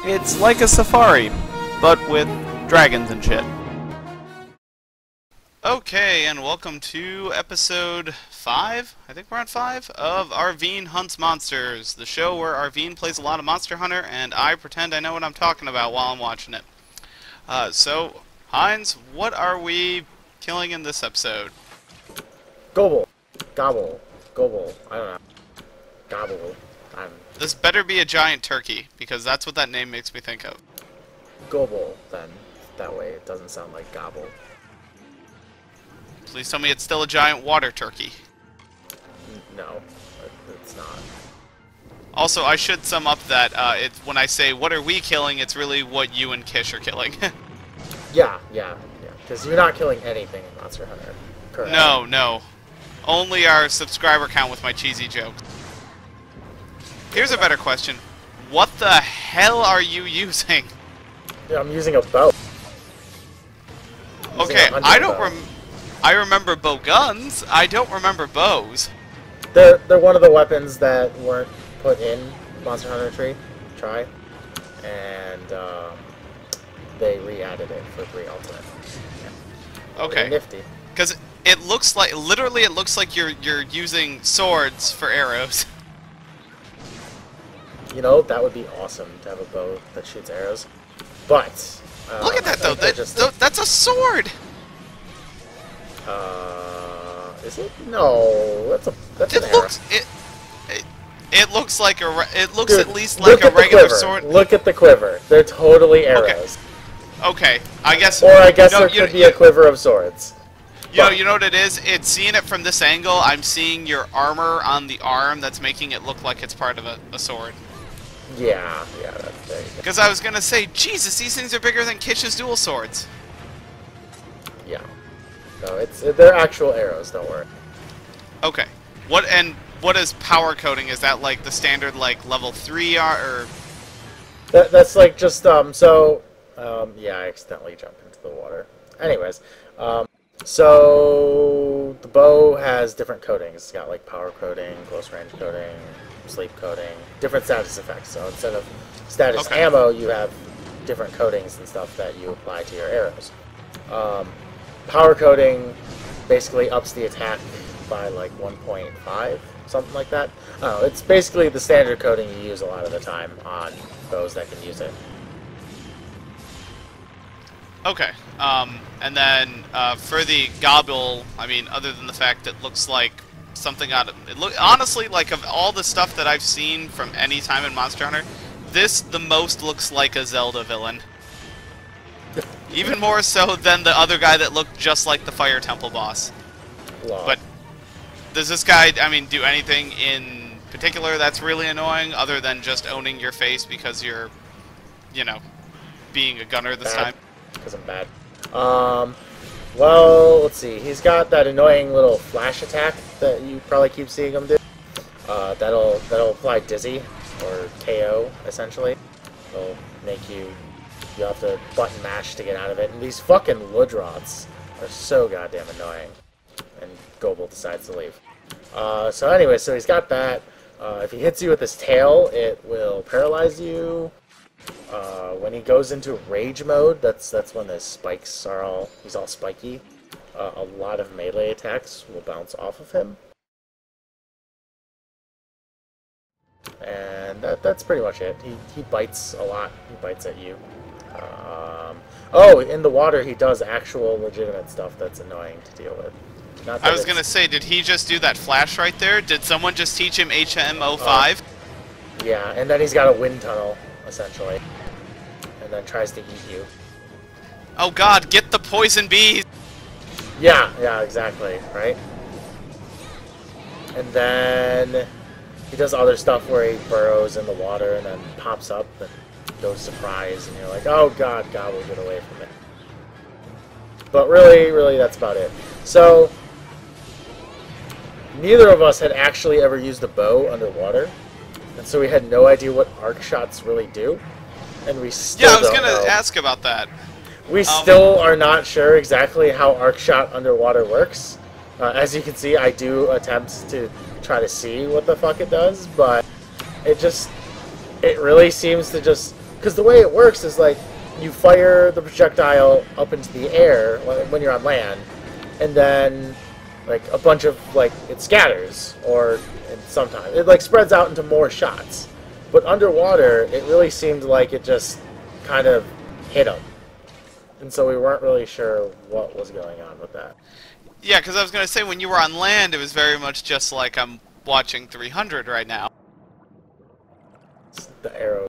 It's like a safari, but with dragons and shit. Okay, and welcome to episode 5, I think we're on 5, of Arveene Hunts Monsters, the show where Arveene plays a lot of Monster Hunter, and I pretend I know what I'm talking about while I'm watching it. So, Heinz, what are we killing in this episode? Gobul. Gobble. Gobul. I don't know. Gobble. This better be a giant turkey, because that's what that name makes me think of. Gobul, then. That way it doesn't sound like gobble. Please tell me it's still a giant water turkey. No, it's not. Also, I should sum up that when I say what are we killing, it's really what you and Kish are killing. Yeah. Because you're not killing anything in Monster Hunter. Correct. No. Only our subscriber count with my cheesy joke. Here's a better question. What the hell are you using? Yeah, I'm using a bow. Okay, I remember bow guns. I don't remember bows. They're one of the weapons that weren't put in Monster Hunter Tri, and they re-added it for 3 Ultimate. Yeah. Okay. Nifty. Because it looks like, literally, it looks like you're using swords for arrows. You know, that would be awesome to have a bow that shoots arrows. But look at that though. That's a sword. Is it? No, that's an arrow. It looks like it looks Dude, at least like a regular sword. Look at the quiver. They're totally arrows. Okay. I guess. Or I guess there could be a quiver of swords. You know what it is? It's seeing it from this angle. I'm seeing your armor on the arm that's making it look like it's part of a sword. Yeah, that's there. Because I was gonna say, Jesus, these things are bigger than Kish's dual swords. Yeah. No, they're actual arrows. Don't worry. Okay. What is power coating? Is that like the standard like level 3 or? That's like just yeah, I accidentally jumped into the water. Anyways, so the bow has different coatings. It's got like power coating, close range coating, sleep coating, different status effects. So instead of status ammo, you have different coatings and stuff that you apply to your arrows. Power coating basically ups the attack by like 1.5, something like that. I don't know, it's basically the standard coating you use a lot of the time on bows that can use it. Okay. And then for the Gobul, I mean, other than the fact it looks like something out of honestly, like of all the stuff that I've seen from any time in Monster Hunter, this the most looks like a Zelda villain. Even more so than the other guy that looked just like the Fire Temple boss. Wow. But does this guy, I mean, do anything in particular that's really annoying other than just owning your face because you're, you know, being a gunner this time? Because I'm bad. Well, let's see. He's got that annoying little flash attack that you probably keep seeing him do. That'll apply Dizzy, or KO, essentially. It'll make you have to button mash to get out of it. And these fucking Ludroths are so goddamn annoying. And Gobul decides to leave. So anyway, so he's got that. If he hits you with his tail, it will paralyze you. When he goes into rage mode, that's when the spikes are he's all spiky. A lot of melee attacks will bounce off of him. And that's pretty much it. He bites a lot. He bites at you. Oh, in the water he does actual legitimate stuff that's annoying to deal with. Not that I was gonna say, did he just do that flash right there? Did someone just teach him HM05? Yeah, and then he's got a wind tunnel, essentially. And then tries to eat you. Oh god, get the poison bees! Yeah, exactly, right? And then he does other stuff where he burrows in the water and then pops up and goes surprise, and you're like, oh god, Gobble, get away from it. But really, that's about it. So, neither of us had actually ever used a bow underwater, and so we had no idea what arc shots really do. And we still I was gonna ask about that. We still are not sure exactly how arc shot underwater works. As you can see, I do attempt to try to see what the fuck it does, but it really seems to just because the way it works is like you fire the projectile up into the air when you're on land, and then like a bunch of like it scatters, or and sometimes it like spreads out into more shots. But underwater, it really seemed like it just kind of hit them, and so we weren't really sure what was going on with that. Yeah, because I was going to say, when you were on land, it was very much just like I'm watching 300 right now. The arrow.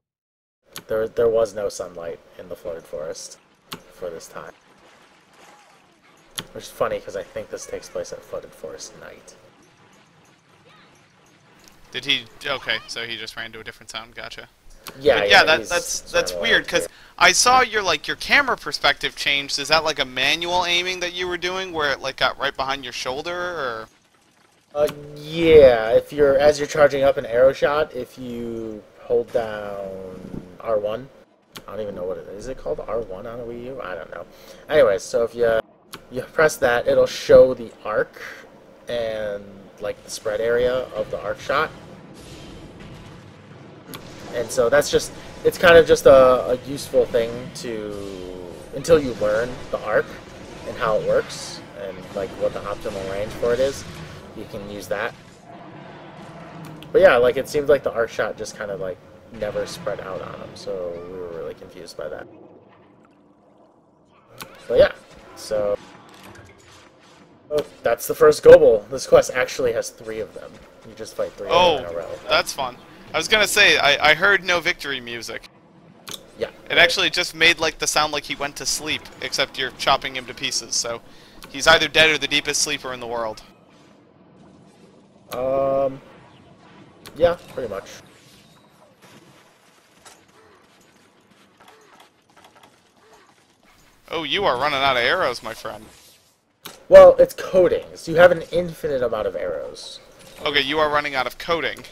There was no sunlight in the flooded forest for this time. Which is funny, because I think this takes place at flooded forest night. Did he? Okay, so he just ran to a different sound. Gotcha. Yeah, but yeah. That's weird, because I saw your camera perspective changed. Is that like a manual aiming that you were doing, where it like got right behind your shoulder, or? Yeah. As you're charging up an arrow shot, if you hold down R1, I don't even know what it is. Is it called R1 on a Wii U? I don't know. Anyways, so if you press that, it'll show the arc and like the spread area of the arc shot. And so it's kind of just a useful thing until you learn the arc and how it works and like what the optimal range for it is, you can use that. But yeah, like it seemed like the arc shot just kind of like never spread out on them, so we were really confused by that. But yeah, so that's the first Gobul. This quest actually has 3 of them. You just fight 3 of them in a row. That's fun. I was gonna say, I heard no victory music. Yeah. It actually just made like the sound like he went to sleep, except you're chopping him to pieces, so he's either dead or the deepest sleeper in the world. Yeah, pretty much. Oh, you are running out of arrows, my friend. Well, it's coatings. You have an infinite amount of arrows. Okay, you are running out of coating.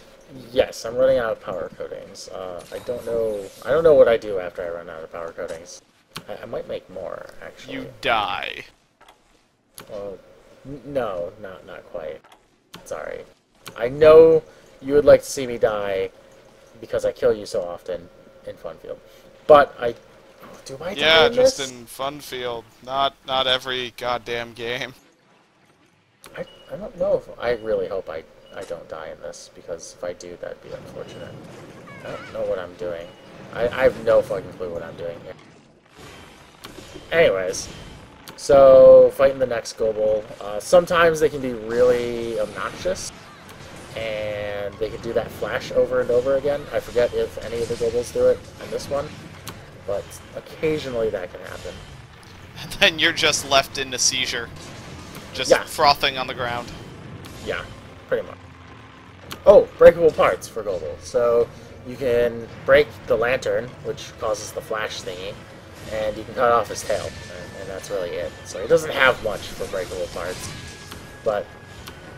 Yes, I'm running out of power coatings. I don't know what I do after I run out of power coatings. I might make more, actually. You die. Well, no, not quite. Sorry. I know you would like to see me die because I kill you so often in Funfield. But do I die in just this? in Funfield. Not every goddamn game. I don't know if I really hope I don't die in this, because if I do, that'd be unfortunate. I don't know what I'm doing. I have no fucking clue what I'm doing here. Anyways, so fighting the next Gobul. Sometimes they can be really obnoxious, and they can do that flash over and over again. I forget if any of the Gobuls do it in this one, but occasionally that can happen. And then you're just left in a seizure. Just frothing on the ground. Yeah, pretty much. Oh, breakable parts for Gobul. So you can break the lantern, which causes the flash thingy, and you can cut off his tail, and that's really it. So he doesn't have much for breakable parts, but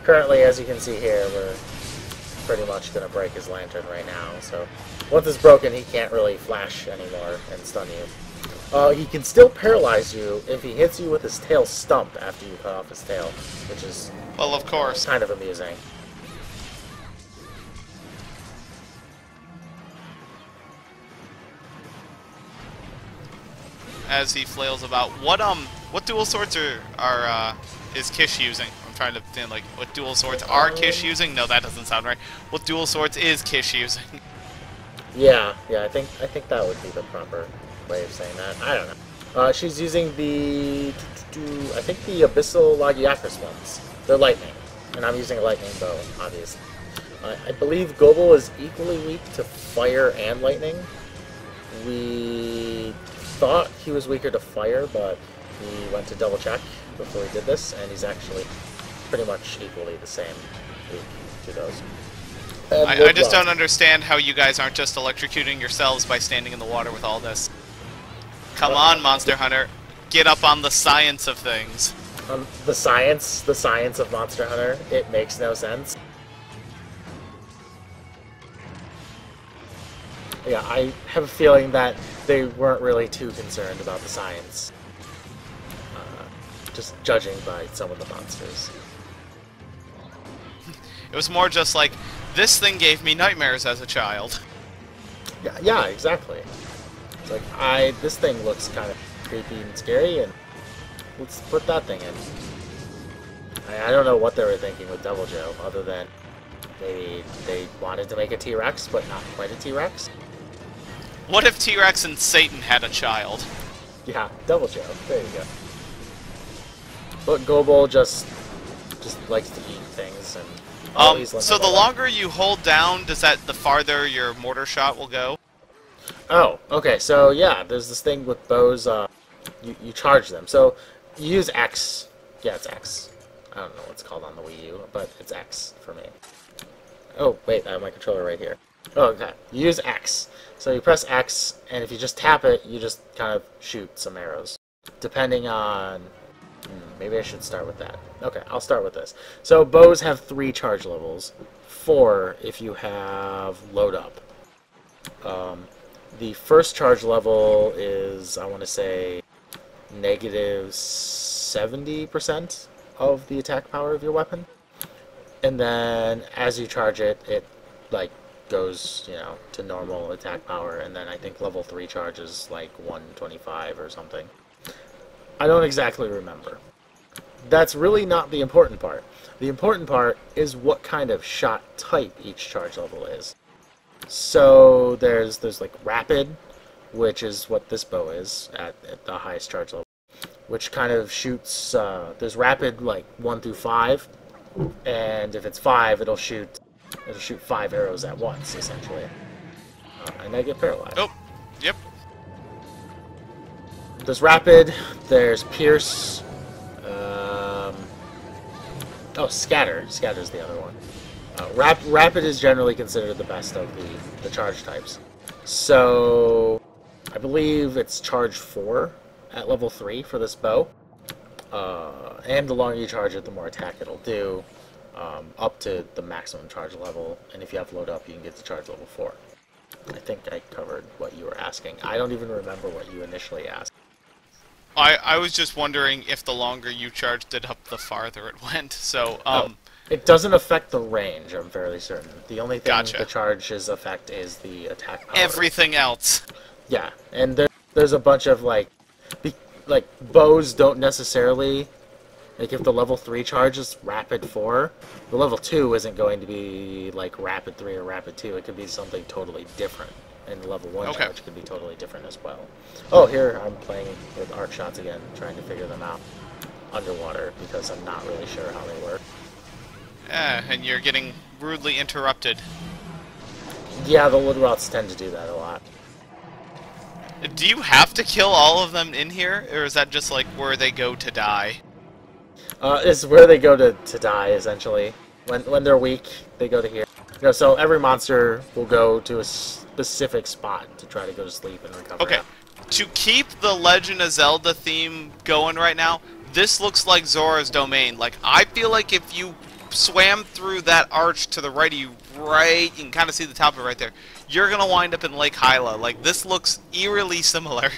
currently, as you can see here, we're pretty much going to break his lantern right now. So once it's broken, he can't really flash anymore and stun you. He can still paralyze you if he hits you with his tail stump after you cut off his tail, which is, well, of course, kind of amusing. As he flails about, what dual swords is Kish using? I'm trying to think, like, what dual swords are Kish using? No, that doesn't sound right. What dual swords is Kish using? Yeah, I think that would be the proper way of saying that. I don't know. She's using the, I think the Abyssal Lagiacrus ones. They're lightning, and I'm using a lightning bow, obviously. I believe Gobul is equally weak to fire and lightning. We thought he was weaker to fire, but we went to double check before we did this, and he's actually pretty much equally the same weak to those. I just don't understand how you guys aren't just electrocuting yourselves by standing in the water with all this. Come on, Monster Hunter. Get up on the science of things. The science of Monster Hunter, it makes no sense. Yeah, I have a feeling that they weren't really too concerned about the science. Just judging by some of the monsters. It was more just like, this thing gave me nightmares as a child. Yeah, exactly. It's like, this thing looks kind of creepy and scary, and let's put that thing in. I don't know what they were thinking with Devil Joe, other than maybe they wanted to make a T-Rex, but not quite a T-Rex. What if T-Rex and Satan had a child? Yeah, Devil Joe. There you go. But Gobul just likes to eat things, and so the longer you hold down, the farther your mortar shot will go? Oh, okay. So yeah, there's this thing with bows. You charge them. So you use X. Yeah, it's X. I don't know what it's called on the Wii U, but it's X for me. Oh, wait, I have my controller right here. Oh, okay. You use X. So you press X, and if you just tap it, you just kind of shoot some arrows. Depending on... maybe I should start with that. Okay, I'll start with this. So bows have 3 charge levels. 4 if you have load up. The first charge level is, I want to say, negative 70% of the attack power of your weapon, and then as you charge it, it like goes, you know, to normal attack power, and then I think level 3 charges like 125 or something. I don't exactly remember. That's really not the important part. The important part is what kind of shot type each charge level is. So there's like rapid, which is what this bow is at the highest charge level, which kind of shoots, there's rapid like 1 through 5, and if it's 5, it'll shoot 5 arrows at once, essentially. And I get paralyzed. Oh, yep. There's rapid, there's pierce, oh, scatter. Scatter's the other one. Rapid is generally considered the best of the charge types. So, I believe it's charge 4 at level 3 for this bow. And the longer you charge it, the more attack it'll do, up to the maximum charge level. And if you have load up, you can get to charge level 4. I think I covered what you were asking. I don't even remember what you initially asked. I was just wondering if the longer you charged it up, the farther it went. So, it doesn't affect the range, I'm fairly certain. The only thing Gotcha. the charges affect is the attack power. Everything else. Yeah, and there's a bunch of, like, bows don't necessarily... Like, if the level 3 charge is rapid 4, the level 2 isn't going to be, like, rapid 3 or rapid 2. It could be something totally different. And the level 1 charge could be totally different as well. Oh, here I'm playing with arc shots again, trying to figure them out underwater, because I'm not really sure how they work. Yeah, and you're getting rudely interrupted. Yeah, the wood rots tend to do that a lot. Do you have to kill all of them in here, or is that just, like, where they go to die? It's where they go to die, essentially. When they're weak, they go to here. You know, so every monster will go to a specific spot to try to go to sleep and recover. Okay, to keep the Legend of Zelda theme going right now, this looks like Zora's Domain. Like, I feel like if you swam through that arch to the right of you, you can kind of see the top of it right there, you're going to wind up in Lake Hyla. Like, this looks eerily similar.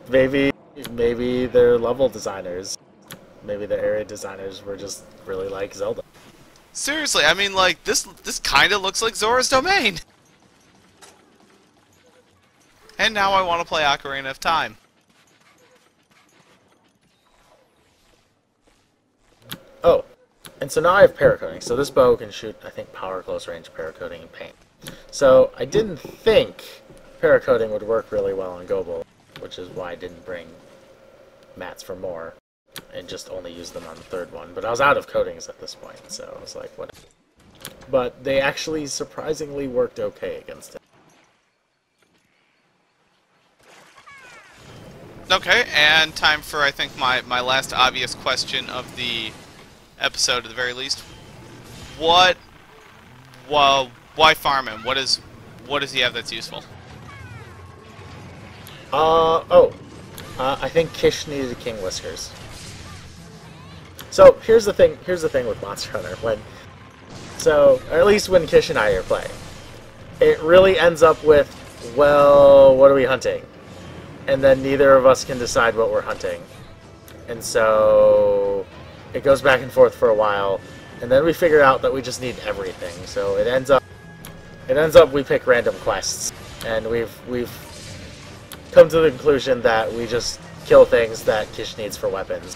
Maybe they're level designers. Maybe the area designers were just really like Zelda. Seriously, I mean, like, this kind of looks like Zora's Domain. And now I want to play Ocarina of Time. Oh, and so now I have paracoating. So this bow can shoot, I think, power, close range, paracoating, and paint. So I didn't think paracoating would work really well on Gobul, which is why I didn't bring mats for more and just only use them on the third one. But I was out of coatings at this point, so I was like, whatever. But they actually surprisingly worked okay against it. Okay, and time for, I think, my last obvious question of the episode, at the very least. Why farm him? What does he have that's useful? I think Kish needed King Whiskers. So here's the thing with Monster Hunter, or at least when Kish and I are playing, it really ends up with, well, what are we hunting? And then neither of us can decide what we're hunting. And so it goes back and forth for a while, and then we figure out that we just need everything. So it ends up we pick random quests, and we've come to the conclusion that we just kill things that Kish needs for weapons.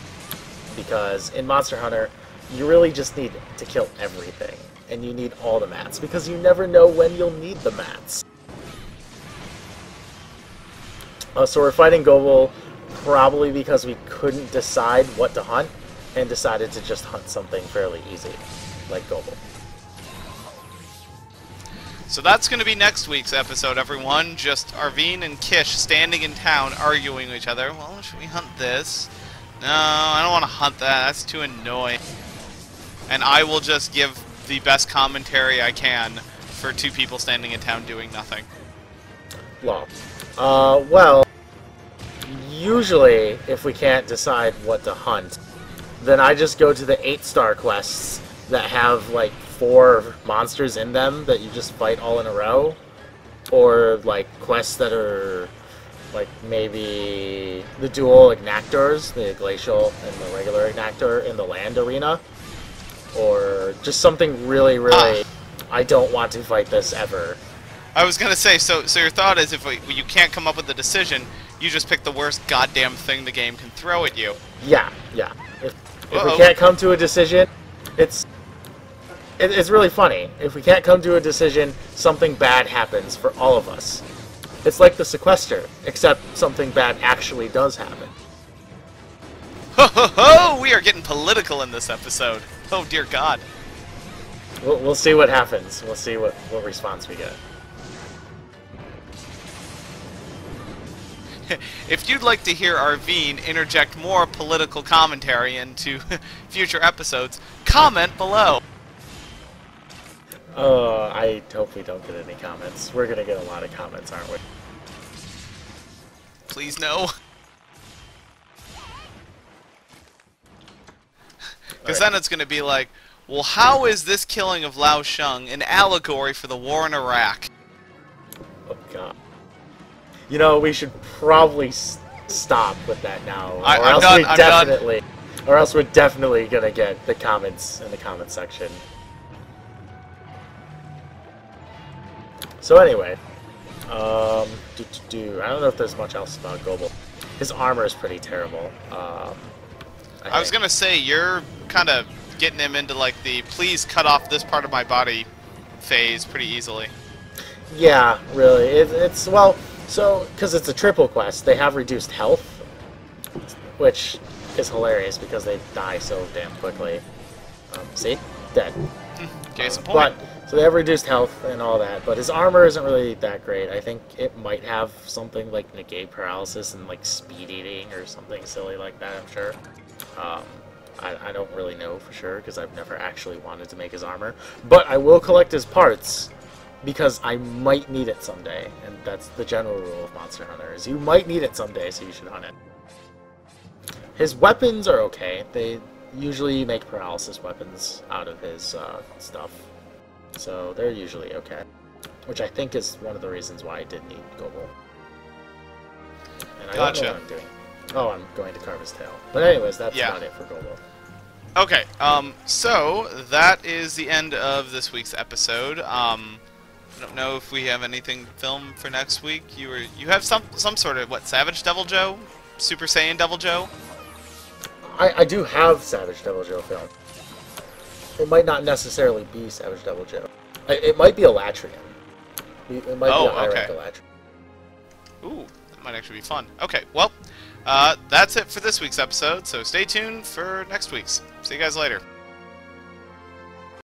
Because in Monster Hunter, you really just need to kill everything. And you need all the mats, because you never know when you'll need the mats. So we're fighting Gobul probably because we couldn't decide what to hunt, and decided to just hunt something fairly easy, like Gobul. So that's going to be next week's episode, everyone. Just Arveene and Kish standing in town arguing with each other. Well, should we hunt this? No, I don't want to hunt that. That's too annoying. And I will just give the best commentary I can for two people standing in town doing nothing. Well, usually if we can't decide what to hunt, then I just go to the 8-star quests that have like 4 monsters in them that you just fight all in a row, or like quests that are like maybe the dual Ignactors, the glacial and the regular Ignactor in the land arena, or just something really I don't want to fight this ever. I was gonna say, so your thought is if you can't come up with a decision, you just pick the worst goddamn thing the game can throw at you. Yeah. If we can't come to a decision, it's really funny. If we can't come to a decision, something bad happens for all of us. It's like the sequester, except something bad actually does happen. Ho ho ho! We are getting political in this episode. Oh dear God. We'll see what happens. We'll see what response we get. If you'd like to hear Arveene interject more political commentary into future episodes, comment below. I hope we don't get any comments. We're gonna get a lot of comments, aren't we? Please no. Because then it's gonna be like, well, how is this killing of Lao Sheng an allegory for the war in Iraq? Oh God. You know, we should probably stop with that now, I'm done. Or else we're definitely gonna get the comments in the comment section. So anyway, I don't know if there's much else about Gobul. His armor is pretty terrible. I was gonna say, you're kind of getting him into like the please cut off this part of my body phase pretty easily. Yeah, really. It's well, so because it's a triple quest, they have reduced health, which is hilarious because they die so damn quickly. See, dead. Case in point. So they have reduced health and all that, but his armor isn't really that great. I think it might have something like negate paralysis and like speed eating or something silly like that, I'm sure. I don't really know for sure because I've never actually wanted to make his armor. But I will collect his parts because I might need it someday. And that's the general rule of Monster Hunter, is you might need it someday, so you should hunt it. His weapons are okay. They usually make paralysis weapons out of his stuff. So they're usually okay. Which I think is one of the reasons why I did need Gobul. And I don't know what I'm doing. Oh, I'm going to carve his tail. But anyways, that's about it for Gobul. Okay, so that is the end of this week's episode. I don't know if we have anything filmed for next week. You have some sort of, what, Savage Devil Joe? Super Saiyan Devil Joe? I do have Savage Devil Joe filmed. It might not necessarily be Savage Devil Joe. It might be Elatrian. It might be a high-rank Elatrian. Ooh, that might actually be fun. Okay, well, that's it for this week's episode, so stay tuned for next week's. See you guys later.